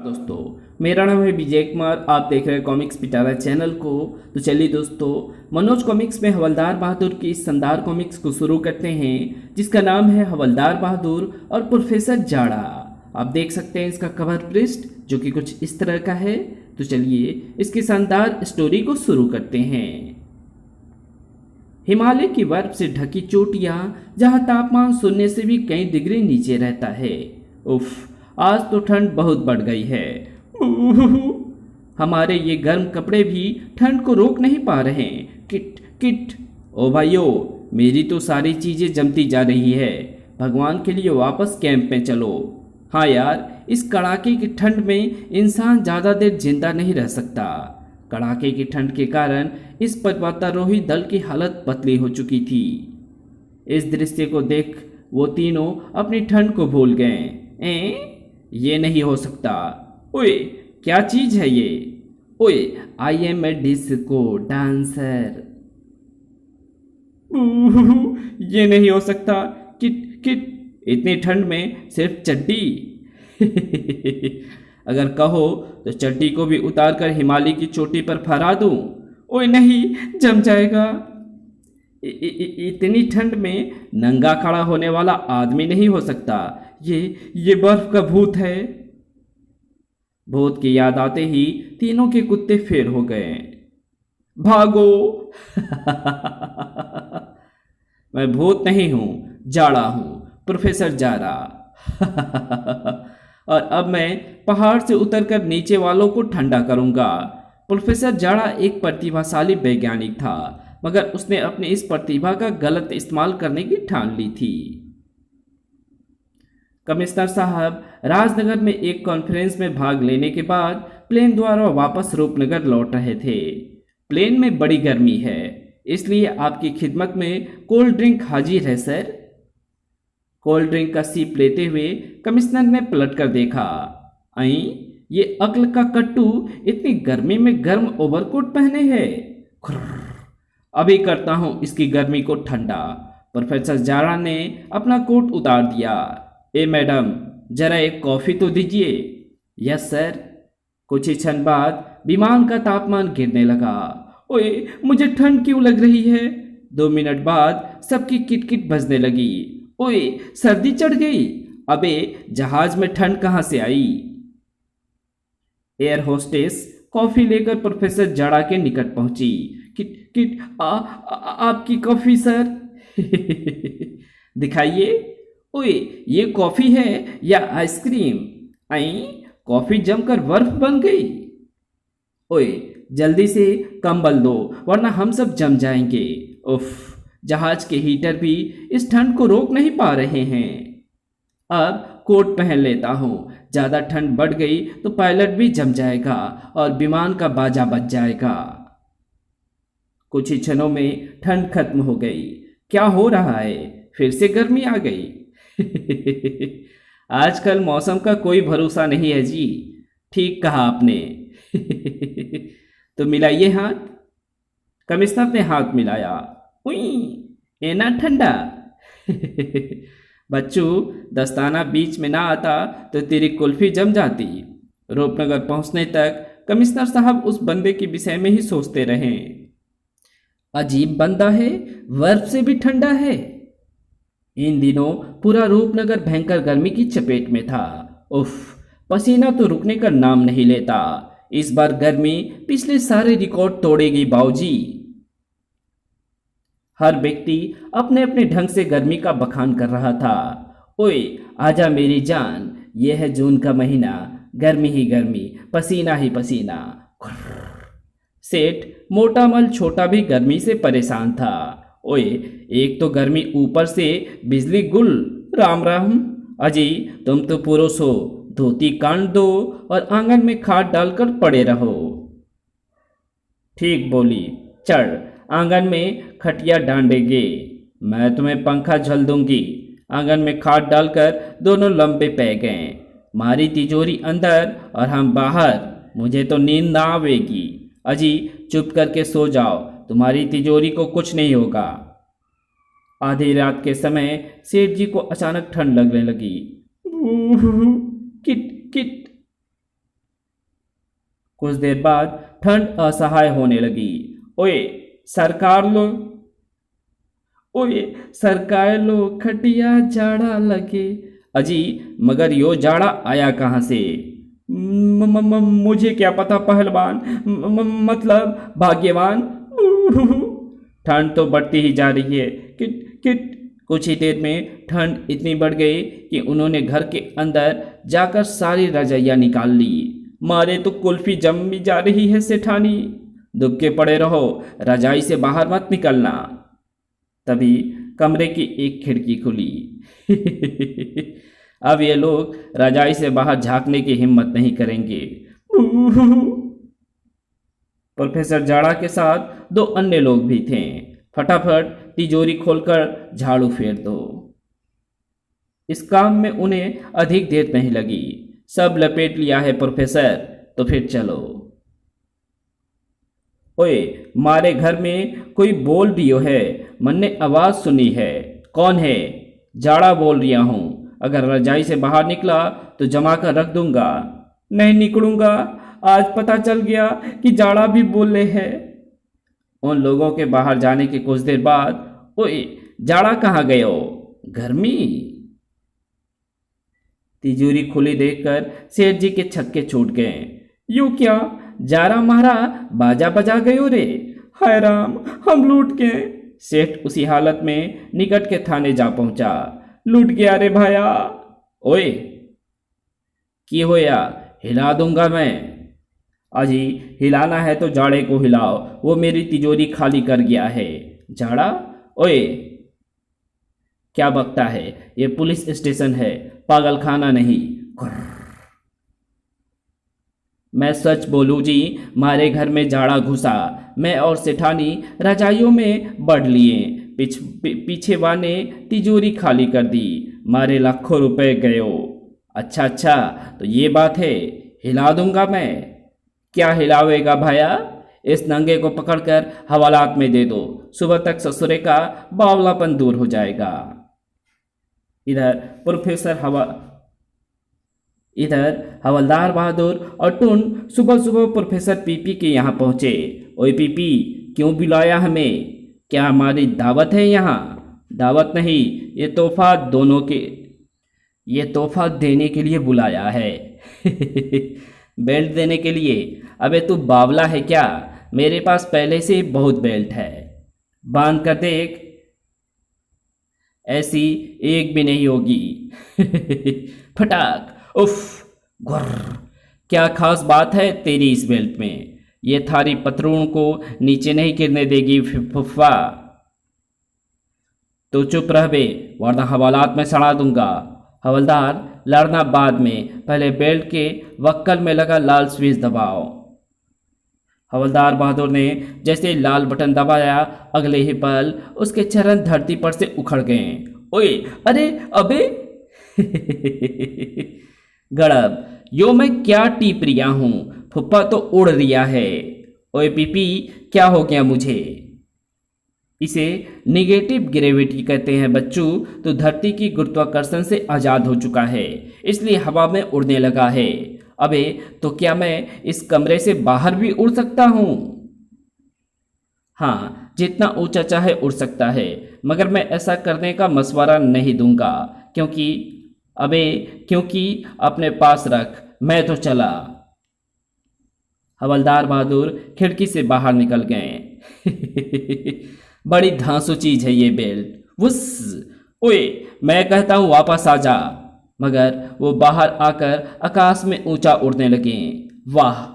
दोस्तों, मेरा नाम है विजय कुमार। आप देख रहे हैं कॉमिक्स पिटारा चैनल को। तो चलिए दोस्तों, मनोज कॉमिक्स में हवलदार बहादुर की इस शानदार कॉमिक्स को शुरू करते हैं, जिसका नाम है हवलदार बहादुर और प्रोफेसर जाड़ा। आप देख सकते हैं इसका कवर पृष्ठ, जो कि कुछ इस तरह का है। तो चलिए इसकी शानदार स्टोरी को शुरू करते हैं। हिमालय की बर्फ से ढकी चोटियां, जहां तापमान शून्य से भी कई डिग्री नीचे रहता है। उफ, आज तो ठंड बहुत बढ़ गई है। हमारे ये गर्म कपड़े भी ठंड को रोक नहीं पा रहे। Kit kit. ओ भाइयों, मेरी तो सारी चीजें जमती जा रही है। भगवान के लिए वापस कैंप में चलो। हाँ यार, इस कड़ाके की ठंड में इंसान ज्यादा देर जिंदा नहीं रह सकता। कड़ाके की ठंड के कारण इस पर्वतारोही दल की हालत पतली हो चुकी थी। इस दृश्य को देख वो तीनों अपनी ठंड को भूल गए। ये नहीं हो सकता। ओए, क्या चीज है ये? ओए, I am a disco dancer. ये नहीं हो सकता। किट किट, इतनी ठंड में सिर्फ चड्डी। अगर कहो तो चड्डी को भी उतार कर हिमालय की चोटी पर फहरा दूं। ओए नहीं, जम जाएगा। इतनी ठंड में नंगा खड़ा होने वाला आदमी नहीं हो सकता। ये बर्फ का भूत है। भूत की याद आते ही तीनों के कुत्ते फेर हो गए। भागो। मैं भूत नहीं हूं, जाड़ा हूं, प्रोफेसर जाड़ा। और अब मैं पहाड़ से उतरकर नीचे वालों को ठंडा करूंगा। प्रोफेसर जाड़ा एक प्रतिभाशाली वैज्ञानिक था, मगर उसने अपनी इस प्रतिभा का गलत इस्तेमाल करने की ठान ली थी। कमिश्नर साहब राजनगर में एक कॉन्फ्रेंस में भाग लेने के बाद प्लेन द्वारा वापस रूपनगर लौट रहे थे। प्लेन में बड़ी गर्मी है, इसलिए आपकी खिदमत में कोल्ड ड्रिंक हाजिर है सर। कोल्ड ड्रिंक का सीप लेते हुए कमिश्नर ने पलट कर देखा। आई, ये अक्ल का कट्टू इतनी गर्मी में गर्म ओवरकोट पहने है। अभी करता हूं इसकी गर्मी को ठंडा। प्रोफेसर जाड़ा ने अपना कोट उतार दिया। ए मैडम, जरा एक कॉफी तो दीजिए। Yes sir. कुछ ही क्षण बाद विमान का तापमान गिरने लगा। ओए, मुझे ठंड क्यों लग रही है? 2 मिनट बाद सबकी किटकिट बजने लगी। ओए, सर्दी चढ़ गई। अबे, जहाज में ठंड कहां से आई? एयर होस्टेस कॉफी लेकर प्रोफेसर जाड़ा के निकट पहुंची। किट किट, आपकी कॉफी सर। दिखाइए। ओए, ये कॉफी है या आइसक्रीम? आई, कॉफी जमकर बर्फ बन गई। ओए, जल्दी से कंबल दो, वरना हम सब जम जाएंगे। उफ, जहाज के हीटर भी इस ठंड को रोक नहीं पा रहे हैं। अब कोट पहन लेता हूँ। ज्यादा ठंड बढ़ गई तो पायलट भी जम जाएगा और विमान का बाजा बज जाएगा। कुछ ही क्षणों में ठंड खत्म हो गई। क्या हो रहा है? फिर से गर्मी आ गई। आजकल मौसम का कोई भरोसा नहीं है जी। ठीक कहा आपने। तो मिलाइए हाथ। कमिश्नर ने हाथ मिलाया। उई, एना ठंडा। बच्चू, दस्ताना बीच में ना आता तो तेरी कुल्फी जम जाती। रूपनगर पहुंचने तक कमिश्नर साहब उस बंदे के विषय में ही सोचते रहे। अजीब बंदा है, बर्फ से भी ठंडा है। इन दिनों पूरा रूपनगर भयंकर गर्मी की चपेट में था। उफ, पसीना तो रुकने का नाम नहीं लेता। इस बार गर्मी पिछले सारे रिकॉर्ड तोड़ेगी बाऊजी। हर व्यक्ति अपने अपने ढंग से गर्मी का बखान कर रहा था। ओए, आजा मेरी जान, यह है जून का महीना, गर्मी ही गर्मी, पसीना ही पसीना। सेठ मोटा मल छोटा भी गर्मी से परेशान था। ओए, एक तो गर्मी, ऊपर से बिजली गुल। राम राम। अजी, तुम तो पुरुष हो, धोती काट दो और आंगन में खाद डालकर पड़े रहो। ठीक बोली। चढ़, आंगन में खटिया डांडेंगे। मैं तुम्हें पंखा झल दूंगी। आंगन में खाद डालकर दोनों लंबे पै गए। मारी तिजोरी अंदर और हम बाहर। मुझे तो नींद ना आवेगी। अजी, चुप करके सो जाओ, तुम्हारी तिजोरी को कुछ नहीं होगा। आधी रात के समय सेठ जी को अचानक ठंड लगने लगी। Kit kit. कुछ देर बाद ठंड असहाय होने लगी। ओए सरकार लो, ओए सरकार लो, खटिया जाड़ा लगे। अजी मगर यो जाड़ा आया कहाँ से? मुझे क्या पता पहलवान, मतलब भाग्यवान। ठंड तो बढ़ती ही जा रही है। Kit kit. कुछ ही देर में ठंड इतनी बढ़ गई कि उन्होंने घर के अंदर जाकर सारी रजाइयाँ निकाल ली। मारे तो कुल्फी जमी जा रही है सेठानी, दुबके पड़े रहो, रजाई से बाहर मत निकलना। तभी कमरे की एक खिड़की खुली। अब ये लोग रजाई से बाहर झांकने की हिम्मत नहीं करेंगे। प्रोफेसर जाड़ा के साथ दो अन्य लोग भी थे। फटाफट तिजोरी खोलकर झाड़ू फेर दो। इस काम में उन्हें अधिक देर नहीं लगी। सब लपेट लिया है प्रोफेसर, तो फिर चलो। ओए मारे घर में कोई बोल रियो है, मैंने आवाज सुनी है। कौन है? जाड़ा बोल रिया हूं। अगर रजाई से बाहर निकला तो जमा कर रख दूंगा। नहीं निकलूंगा, आज पता चल गया कि जाड़ा भी बोले है। उन लोगों के बाहर जाने के कुछ देर बाद, ओए जाड़ा कहाँ गए हो? गर्मी। तिजोरी खुली देखकर सेठ जी के छक्के छूट गए। यूं क्या जारा मारा बाजा बजा गयो रे? हाय राम, हम लूट गए। सेठ उसी हालत में निकट के थाने जा पहुंचा। लूट गया रे भाया। ओए की होया? हिला दूंगा मैं। अजी हिलाना है तो जाड़े को हिलाओ, वो मेरी तिजोरी खाली कर गया है। जाड़ा? ओए क्या बकता है? ये पुलिस स्टेशन है, पागल खाना नहीं। मैं सच बोलूं जी, मारे घर में जाड़ा घुसा। मैं और सेठानी रजाइयों में बढ़ लिए। पीछे वाने तिजोरी खाली कर दी। मारे लाखों रुपए गयो। अच्छा अच्छा, तो ये बात है। हिला दूंगा मैं। क्या हिलावेगा भाया? इस नंगे को पकड़कर हवालात में दे दो, सुबह तक ससुरे का बावलापन दूर हो जाएगा। इधर हवलदार बहादुर और टुन सुबह सुबह प्रोफेसर पीपी के यहाँ पहुंचे। ओए पीपी, क्यों बुलाया हमें? क्या हमारी दावत है यहाँ? दावत नहीं, ये तोहफा देने के लिए बुलाया है। बेल्ट देने के लिए? अबे तू बावला है क्या? मेरे पास पहले से बहुत बेल्ट है, बांध कर देख। ऐसी एक भी नहीं होगी। फटाक। उफ। गुर्र। क्या खास बात है तेरी इस बेल्ट में? ये थारी पतलून को नीचे नहीं गिरने देगी फुफ्फा। तो चुप रह बे, वरना हवालात में सड़ा दूंगा। हवलदार, लड़ना बाद में, पहले बेल्ट के वक्कल में लगा लाल स्विच दबाओ। हवलदार बहादुर ने जैसे लाल बटन दबाया, अगले ही पल उसके चरण धरती पर से उखड़ गए। ओए अरे अबे। गड़ब, यो मैं क्या टीप रिया हूं? फुप्पा तो उड़ रिया है। ओए पीपी, क्या हो गया मुझे? इसे निगेटिव ग्रेविटी कहते हैं बच्चों। तो धरती की गुरुत्वाकर्षण से आज़ाद हो चुका है, इसलिए हवा में उड़ने लगा है। अबे तो क्या मैं इस कमरे से बाहर भी उड़ सकता हूँ? हाँ, जितना ऊंचा चाहे उड़ सकता है, मगर मैं ऐसा करने का मशवरा नहीं दूंगा। क्योंकि अपने पास रख, मैं तो चला। हवलदार बहादुर खिड़की से बाहर निकल गए। बड़ी धांसू चीज है ये बेल्ट। वुस। ओए मैं कहता हूँ वापस आ जा। मगर वो बाहर आकर आकाश में ऊंचा उड़ने लगे। वाह,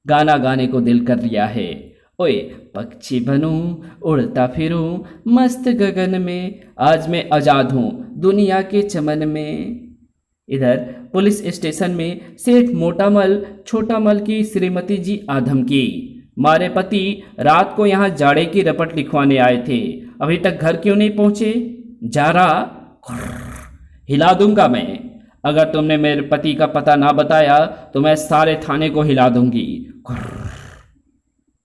गाना गाने को दिल कर रिया है। ओए पक्षी बनूं, उड़ता फिरूं मस्त गगन में, आज मैं आजाद हूँ दुनिया के चमन में। इधर पुलिस स्टेशन में सेठ मोटामल छोटामल की श्रीमती जी आधम की मारे पति रात को यहाँ जाड़े की रपट लिखवाने आए थे, अभी तक घर क्यों नहीं पहुंचे? जारा, हिला दूंगा मैं। अगर तुमने मेरे पति का पता ना बताया तो मैं सारे थाने को हिला दूंगी।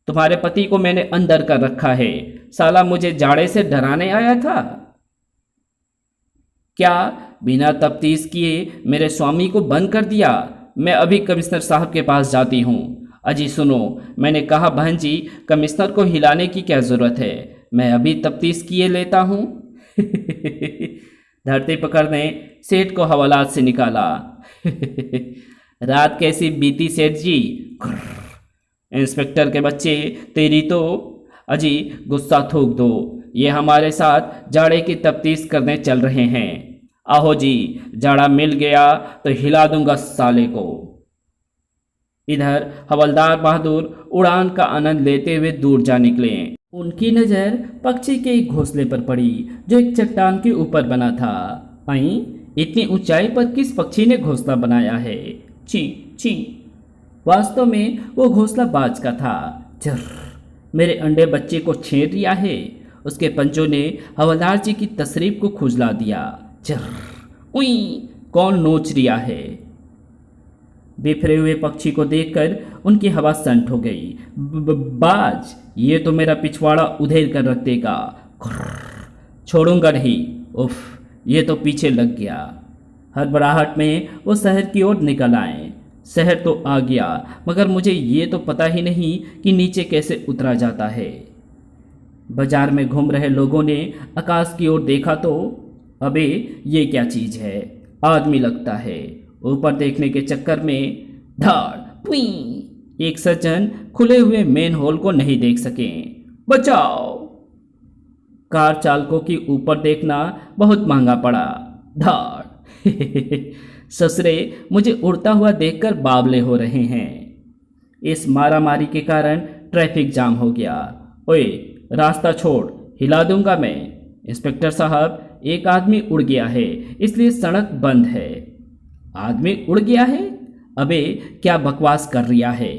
तुम्हारे पति को मैंने अंदर कर रखा है, साला मुझे जाड़े से डराने आया था क्या? बिना तफ्तीश किए मेरे स्वामी को बंद कर दिया। मैं अभी कमिश्नर साहब के पास जाती हूँ। अजी सुनो, मैंने कहा बहन जी, कमिश्नर को हिलाने की क्या ज़रूरत है, मैं अभी तफ्तीश किए लेता हूँ। धरती पकड़ ने सेठ को हवालात से निकाला। रात कैसी बीती सेठ जी? इंस्पेक्टर के बच्चे, तेरी तो। अजी गुस्सा थूक दो, ये हमारे साथ जाड़े की तफ्तीश करने चल रहे हैं। आहो जी, जाड़ा मिल गया तो हिला दूंगा साले को। इधर हवलदार बहादुर उड़ान का आनंद लेते हुए दूर जा निकले। उनकी नज़र पक्षी के एक घोंसले पर पड़ी जो एक चट्टान के ऊपर बना था। आई, इतनी ऊंचाई पर किस पक्षी ने घोंसला बनाया है? ची ची। वास्तव में वो घोंसला बाज का था। चर, मेरे अंडे बच्चे को छेड़ दिया है। उसके पंचों ने हवलदार जी की तशरीफ को खुजला दिया। चर, उई, कौन नोच रिया है? बिखरे हुए पक्षी को देखकर उनकी हवा संट हो गई। बाज, ये तो मेरा पिछवाड़ा उधेर कर रख देगा। छोड़ूंगा नहीं। उफ, ये तो पीछे लग गया। हड़बड़ाहट में वो शहर की ओर निकल आए। शहर तो आ गया, मगर मुझे ये तो पता ही नहीं कि नीचे कैसे उतरा जाता है। बाजार में घूम रहे लोगों ने आकाश की ओर देखा तो अबे ये क्या चीज़ है? आदमी लगता है। ऊपर देखने के चक्कर में धाड़ पुई, एक सज्जन खुले हुए मेन होल को नहीं देख सके। बचाओ! कार चालकों की ऊपर देखना बहुत महंगा पड़ा। धाड़। ससुरे मुझे उड़ता हुआ देखकर बावले हो रहे हैं। इस मारामारी के कारण ट्रैफिक जाम हो गया। ओए, रास्ता छोड़, हिला दूंगा मैं। इंस्पेक्टर साहब, एक आदमी उड़ गया है, इसलिए सड़क बंद है। आदमी उड़ गया है? अबे क्या बकवास कर रिया है?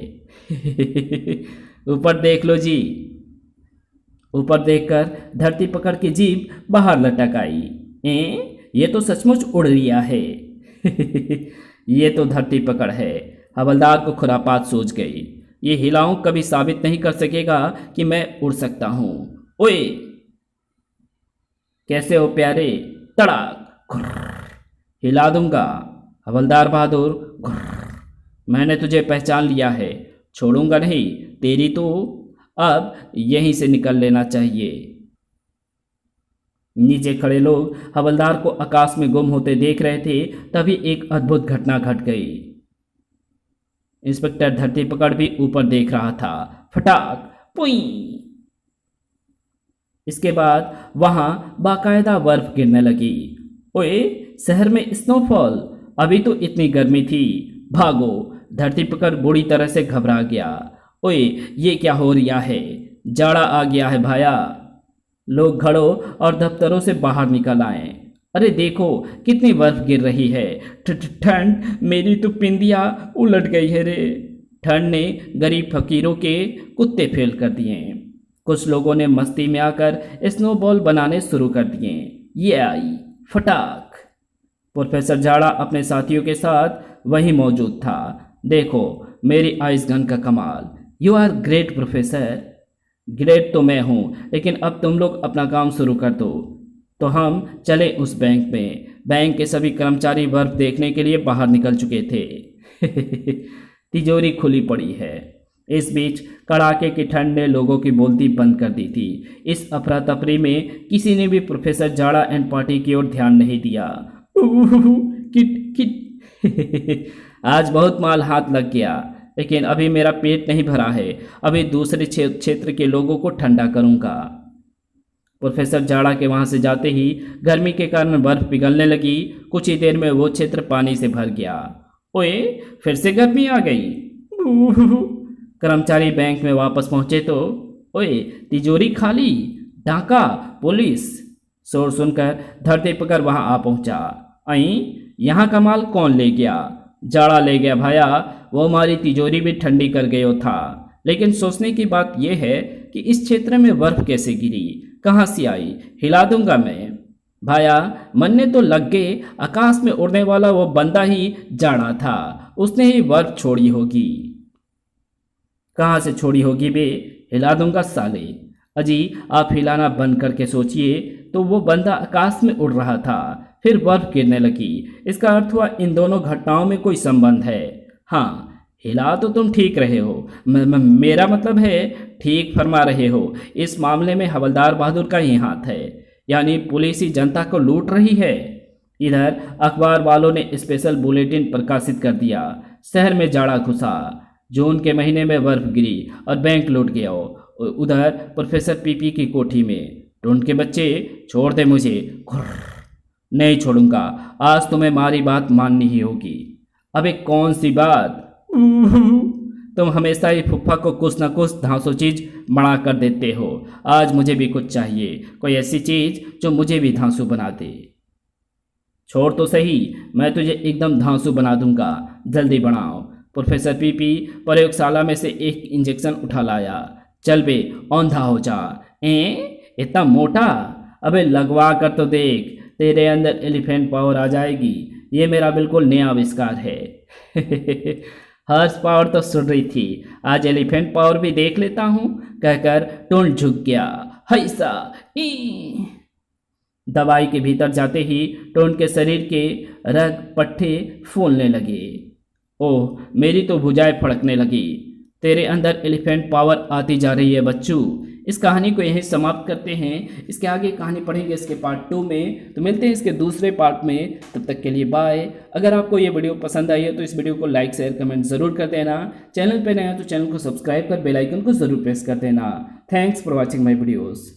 ऊपर देख लो जी। ऊपर देखकर धरती पकड़ की जीभ बाहर लटक आई। ये तो सचमुच उड़ रिया है। ये तो धरती पकड़ है। हवलदार को खुरापात सूझ गई। ये हिलाऊं कभी साबित नहीं कर सकेगा कि मैं उड़ सकता हूं। ओए, कैसे हो प्यारे? तड़ाक! हिला दूंगा। हवलदार बहादुर, मैंने तुझे पहचान लिया है, छोड़ूंगा नहीं। तेरी तो अब यहीं से निकल लेना चाहिए। नीचे खड़े लोग हवलदार को आकाश में गुम होते देख रहे थे, तभी एक अद्भुत घटना घट गई। इंस्पेक्टर धरती पकड़ भी ऊपर देख रहा था। फटाक पुई। इसके बाद वहां बाकायदा बर्फ गिरने लगी। ओए, शहर में स्नोफॉल! अभी तो इतनी गर्मी थी। भागो! धरती पकड़ बुरी तरह से घबरा गया। ओए, ये क्या हो रिया है? जाड़ा आ गया है भाया। लोग घड़ों और दफ्तरों से बाहर निकल आए। अरे देखो कितनी बर्फ गिर रही है। ठंड, मेरी तो पिंदिया उलट गई है रे। ठंड ने गरीब फकीरों के कुत्ते फेल कर दिए। कुछ लोगों ने मस्ती में आकर स्नोबॉल बनाने शुरू कर दिए। ये आई फटाक। प्रोफेसर झाड़ा अपने साथियों के साथ वहीं मौजूद था। देखो मेरी आइस गन का कमाल। You are great professor. Great तो मैं हूँ, लेकिन अब तुम लोग अपना काम शुरू कर दो। तो हम चले उस बैंक में। बैंक के सभी कर्मचारी बर्फ देखने के लिए बाहर निकल चुके थे। तिजोरी खुली पड़ी है। इस बीच कड़ाके की ठंड ने लोगों की बोलती बंद कर दी थी। इस अफरा तफरी में किसी ने भी प्रोफेसर झाड़ा एंड पार्टी की ओर ध्यान नहीं दिया। Kit kit. आज बहुत माल हाथ लग गया, लेकिन अभी मेरा पेट नहीं भरा है। अभी दूसरे क्षेत्र के लोगों को ठंडा करूंगा। प्रोफेसर झाड़ा के वहां से जाते ही गर्मी के कारण बर्फ पिघलने लगी। कुछ ही देर में वो क्षेत्र पानी से भर गया। ओए, फिर से गर्मी आ गई। कर्मचारी बैंक में वापस पहुंचे तो ओए, तिजोरी खाली, डाका, पुलिस। शोर सुनकर धरती पकड़ वहां आ पहुंचा। आई, यहाँ का माल कौन ले गया? जाड़ा ले गया भाया। वो हमारी तिजोरी भी ठंडी कर गयो था। लेकिन सोचने की बात यह है कि इस क्षेत्र में बर्फ कैसे गिरी, कहाँ से आई? हिला दूंगा मैं। भाया, मन्ने तो लग गए आकाश में उड़ने वाला वो बंदा ही जाड़ा था। उसने ही बर्फ छोड़ी होगी। कहाँ से छोड़ी होगी बे? हिला दूंगा साले। अजी, आप हिलाना बंद करके सोचिए। तो वो बंदा आकाश में उड़ रहा था, फिर बर्फ गिरने लगी। इसका अर्थ हुआ इन दोनों घटनाओं में कोई संबंध है। हाँ, हिला तो तुम ठीक रहे हो, मेरा मतलब है ठीक फरमा रहे हो। इस मामले में हवलदार बहादुर का ही हाथ है, यानी पुलिस ही जनता को लूट रही है। इधर अखबार वालों ने स्पेशल बुलेटिन प्रकाशित कर दिया। शहर में जाड़ा घुसा, जून के महीने में बर्फ गिरी और बैंक लूट गया। उधर प्रोफेसर पीपी की कोठी में, टुंड के बच्चे छोड़ दे मुझे। खुर्र, नहीं छोड़ूंगा, आज तुम्हें हमारी बात माननी ही होगी। अबे कौन सी बात? तुम हमेशा ही फुफ्फा को कुछ न कुछ धांसू चीज बना कर देते हो। आज मुझे भी कुछ चाहिए, कोई ऐसी चीज जो मुझे भी धांसू बना दे। छोड़ तो सही, मैं तुझे एकदम धांसू बना दूंगा, जल्दी बनाओ। प्रोफेसर पीपी प्रयोगशाला में से एक इंजेक्शन उठा लाया। चल बे, औंधा हो जा। इतना मोटा? अबे लगवा कर तो देख, तेरे अंदर एलिफेंट पावर आ जाएगी। ये मेरा बिल्कुल नया आविष्कार है। हर्स पावर तो सुन रही थी, आज एलिफेंट पावर भी देख लेता हूँ, कहकर टुंड झुक गया। हैसा ई दवाई के भीतर जाते ही टोन के शरीर के रग पट्टे फूलने लगे। ओह, मेरी तो भुजाएं फड़कने लगी। तेरे अंदर एलिफेंट पावर आती जा रही है बच्चू। इस कहानी को यहीं समाप्त करते हैं। इसके आगे कहानी पढ़ेंगे इसके पार्ट 2 में, तो मिलते हैं इसके दूसरे पार्ट में। तब तक के लिए बाय। अगर आपको ये वीडियो पसंद आई है तो इस वीडियो को लाइक शेयर कमेंट जरूर कर देना। चैनल पर नया तो चैनल को सब्सक्राइब कर बेल आइकन को जरूर प्रेस कर देना। Thanks for watching my videos.